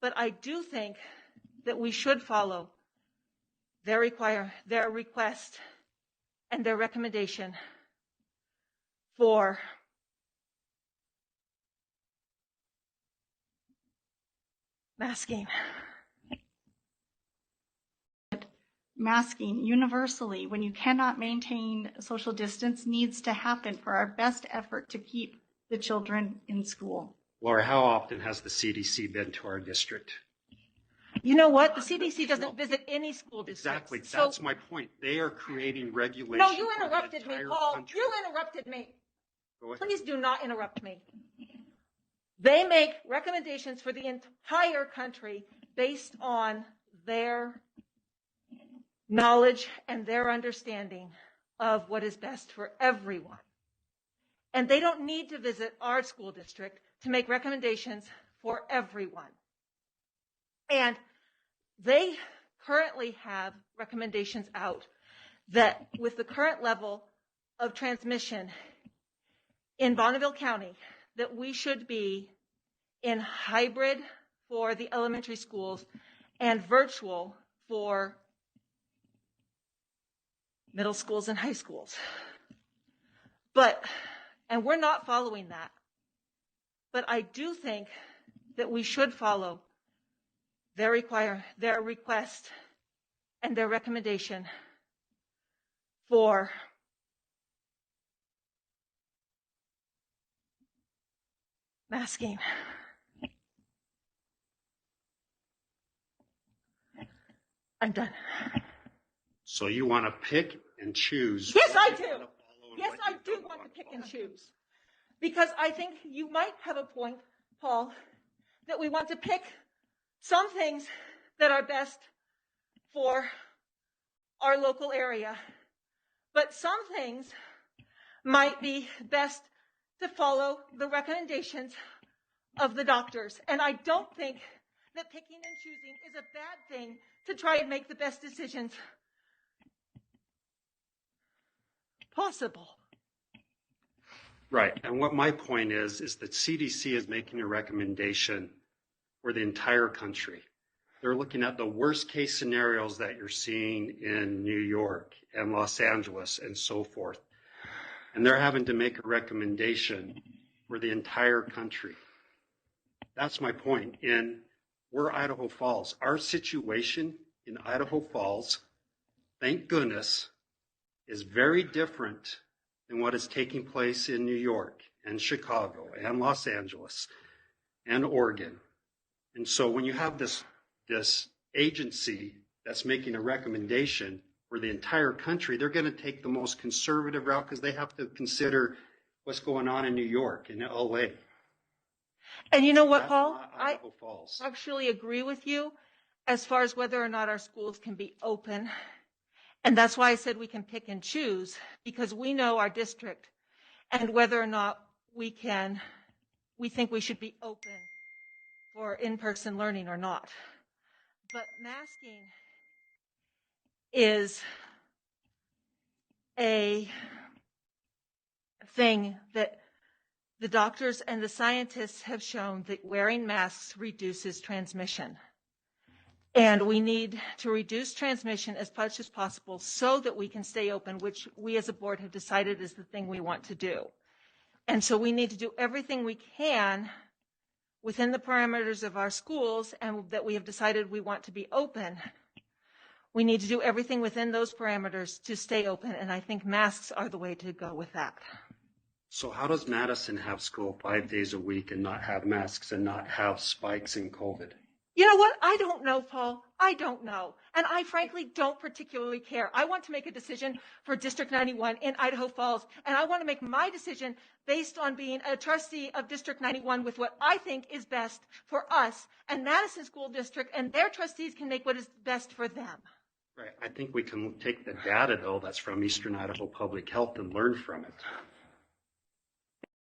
But I do think that we should follow their request and their recommendation for masking. Masking universally when you cannot maintain social distance needs to happen for our best effort to keep the children in school. Laura, how often has the CDC been to our district? You know what? The CDC doesn't visit any school districts. Exactly. That's my point. They are creating regulations. No, you interrupted me, Paul. Country. You interrupted me. Go ahead. Please do not interrupt me. They make recommendations for the entire country based on their knowledge and their understanding of what is best for everyone. And they don't need to visit our school district to make recommendations for everyone. And they currently have recommendations out that with the current level of transmission in Bonneville County, that we should be in hybrid for the elementary schools and virtual for middle schools and high schools. And we're not following that. But I do think that we should follow their request and their recommendation for masking. I'm done. So you want to pick and choose? Yes, I do. Yes, I do want to pick and choose. Because I think you might have a point, Paul, that we want to pick some things that are best for our local area, but some things might be best to follow the recommendations of the doctors. And I don't think that picking and choosing is a bad thing to try and make the best decisions possible. Right. And what my point is that CDC is making a recommendation for the entire country. They're looking at the worst case scenarios that you're seeing in New York and Los Angeles and so forth. And they're having to make a recommendation for the entire country. That's my point. We're Idaho Falls. Our situation in Idaho Falls, thank goodness, is very different than what is taking place in New York and Chicago and Los Angeles and Oregon. And so when you have this agency that's making a recommendation for the entire country, they're going to take the most conservative route because they have to consider what's going on in New York and LA. And you know what, That's Paul? not Idaho Falls. I actually agree with you as far as whether or not our schools can be open. And that's why I said we can pick and choose, because we know our district and whether or not we think we should be open for in-person learning or not. But masking is a thing that the doctors and the scientists have shown that wearing masks reduces transmission. And we need to reduce transmission as much as possible so that we can stay open, which we as a board have decided is the thing we want to do. And so we need to do everything we can within the parameters of our schools and that we have decided we want to be open. We need to do everything within those parameters to stay open, and I think masks are the way to go with that. So how does Madison have school 5 days a week and not have masks and not have spikes in COVID? You know what? I don't know, Paul. I don't know. And I frankly don't particularly care. I want to make a decision for District 91 in Idaho Falls, and I want to make my decision based on being a trustee of District 91 with what I think is best for us, and Madison School District and their trustees can make what is best for them. Right. I think we can take the data, though, that's from Eastern Idaho Public Health and learn from it.